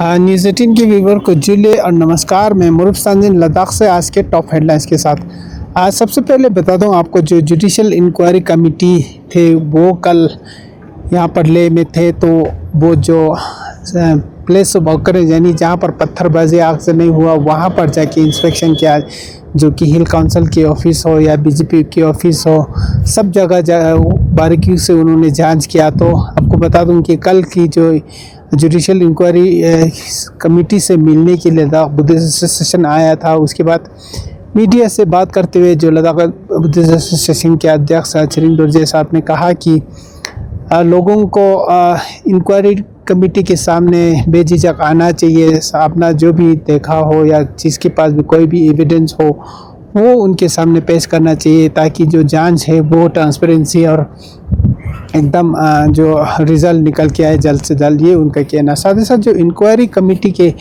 News 18 के viewer को जुले और नमस्कार। मैं मुरुफ सांजिन लद्दाख से आज के टॉप हेडलाइंस के साथ। आज सबसे पहले बता दूं आपको, जो जुडिशल इंक्वायरी कमेटी थे वो कल यहाँ पर ले में थे। तो वो जो प्लेस ऑफ ऑकरेंस यानी जहाँ पर पत्थरबाजी आग से नहीं हुआ वहाँ पर जाके इंस्पेक्शन किया, जो कि हिल काउंसिल के ऑफिस हो या बीजेपी के ऑफिस हो, सब जगह बारीकी से उन्होंने जांच किया। तो आपको बता दूं कि कल की जो जुडिशल इंक्वायरी कमेटी से मिलने के लिए लद्दाख बुद्धिस्ट एसोसिएशन आया था, उसके बाद मीडिया से बात करते हुए जो लद्दाख बुद्धिस्ट एसोसिएशन के अध्यक्ष चरिंग दोरजे साहब ने कहा कि लोगों को इंक्वायरी कमेटी के सामने बेझिझक आना चाहिए। अपना जो भी देखा हो या जिसके पास भी कोई भी एविडेंस हो वो उनके सामने पेश करना चाहिए, ताकि जो जांच है वो ट्रांसपेरेंसी और एकदम जो रिज़ल्ट निकल के आए जल्द से जल्द, ये उनका कहना। साथ ही साथ जो इंक्वायरी कमेटी के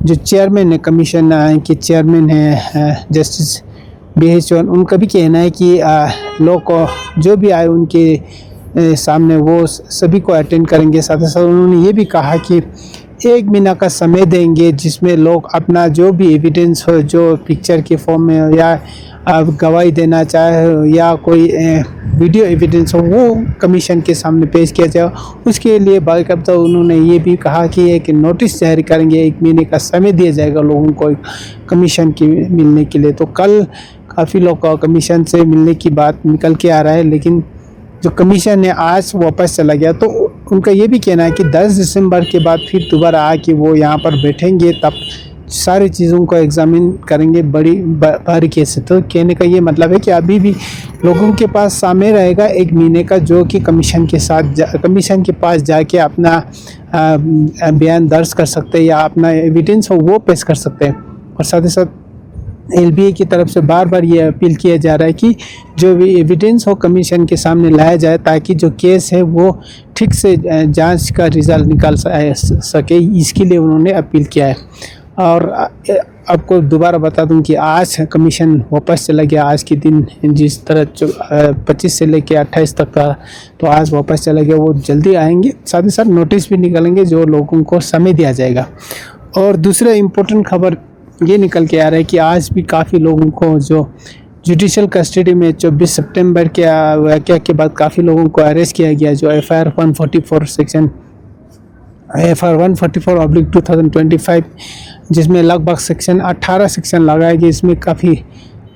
जो चेयरमैन है, कमीशन के चेयरमैन है जस्टिस BH चौहान, उनका भी कहना है कि लोग को जो भी आए उनके सामने वो सभी को अटेंड करेंगे। साथ ही साथ उन्होंने ये भी कहा कि 1 महीना का समय देंगे जिसमें लोग अपना जो भी एविडेंस हो, जो पिक्चर के फॉर्म में हो या गवाही देना चाहे या कोई वीडियो एविडेंस हो, वो कमीशन के सामने पेश किया जाए। उसके लिए बाकायदा उन्होंने ये भी कहा कि एक नोटिस जारी करेंगे, 1 महीने का समय दिया जाएगा लोगों को कमीशन की मिलने के लिए। तो कल काफ़ी लोग कमीशन से मिलने की बात निकल के आ रहा है, लेकिन जो कमीशन है आज वापस चला गया। तो उनका ये भी कहना है कि 10 दिसंबर के बाद फिर दोबारा आके वो यहाँ पर बैठेंगे, तब सारी चीज़ों को एग्जामिन करेंगे बड़ी बारीकी से। तो कहने का ये मतलब है कि अभी भी लोगों के पास समय रहेगा 1 महीने का, जो कि कमीशन के पास जाके अपना बयान दर्ज कर सकते हैं या अपना एविडेंस हो वो पेश कर सकते हैं। और साथ ही साथ LBA की तरफ से बार बार ये अपील किया जा रहा है कि जो भी एविडेंस हो कमीशन के सामने लाया जाए, ताकि जो केस है वो ठीक से जांच का रिजल्ट निकाल सके। इसके लिए उन्होंने अपील किया है। और आपको दोबारा बता दूं कि आज कमीशन वापस चला गया। आज के दिन जिस तरह 25 से लेकर 28 तक का, तो आज वापस चला गया, वो जल्दी आएंगे। साथ ही साथ नोटिस भी निकलेंगे जो लोगों को समय दिया जाएगा। और दूसरा इम्पोर्टेंट खबर ये निकल के आ रहा है कि आज भी काफ़ी लोगों को जो जुडिशल कस्टडी में 24 सितंबर के वाक़या के बाद काफ़ी लोगों को अरेस्ट किया गया। जो FIR 144 सेक्शन FIR 144/2025 जिसमें लगभग 18 सेक्शन लगाए गए, इसमें काफ़ी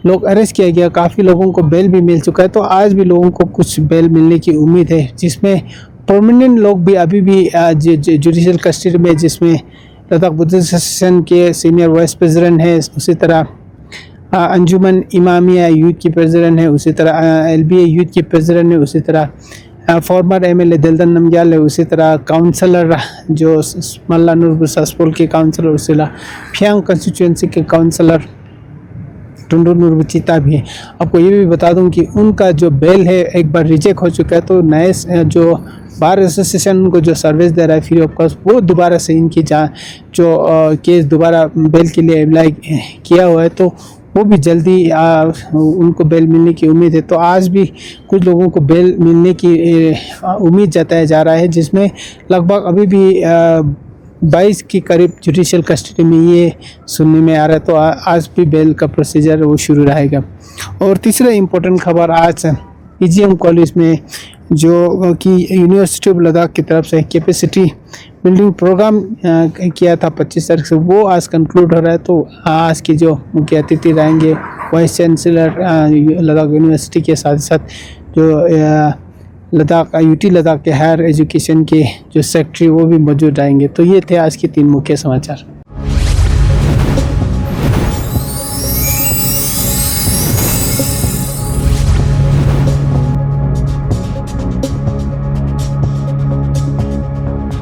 लोग अरेस्ट किया गया। काफ़ी लोगों को बेल भी मिल चुका है। तो आज भी लोगों को कुछ बेल मिलने की उम्मीद है, जिसमें परमानेंट लोग भी अभी भी जुडिशल कस्टडी में, जिसमें लद्दाख बुद्धिस्ट एसोसिएशन के सीनियर वाइस प्रेसिडेंट है, उसी तरह अंजुमन इमामिया यूथ की प्रेसिडेंट है, उसी तरह LBA यूथ की प्रेसिडेंट है, उसी तरह फॉर्मर MLA दिलदन नमग्याल है, उसी तरह काउंसलर जो मल्ला नूर ससपोल के काउंसलर, उसी तरह फ्यांग कंस्टिट्यूंसी के काउंसलर टुंडू नूरबचिता भी है। आपको ये भी बता दूं कि उनका जो बेल है एक बार रिजेक्ट हो चुका है। तो नए जो बार एसोसिएशन को जो सर्विस दे रहा है फ्री ऑफ कॉस्ट, वो दोबारा से इनकी जो केस दोबारा बेल के लिए अप्लाई किया हुआ है, तो वो भी जल्दी उनको बेल मिलने की उम्मीद है। तो आज भी कुछ लोगों को बेल मिलने की उम्मीद जताया जा रहा है, जिसमें लगभग अभी भी 22 के करीब जुडिशल कस्टडी में ये सुनने में आ रहा है। तो आज भी बेल का प्रोसीजर वो शुरू रहेगा। और तीसरा इम्पोर्टेंट खबर, आज PGM कॉलेज में जो कि यूनिवर्सिटी ऑफ लद्दाख की तरफ से कैपेसिटी बिल्डिंग प्रोग्राम किया था 25 तारीख से, वो आज कंक्लूड हो रहा है। तो आज के जो मुख्य अतिथि रहेंगे वाइस चांसलर लद्दाख यूनिवर्सिटी के, साथ साथ जो लद्दाख UT लद्दाख के हायर एजुकेशन के जो सेक्रेटरी वो भी मौजूद रहेंगे। तो ये थे आज के 3 मुख्य समाचार।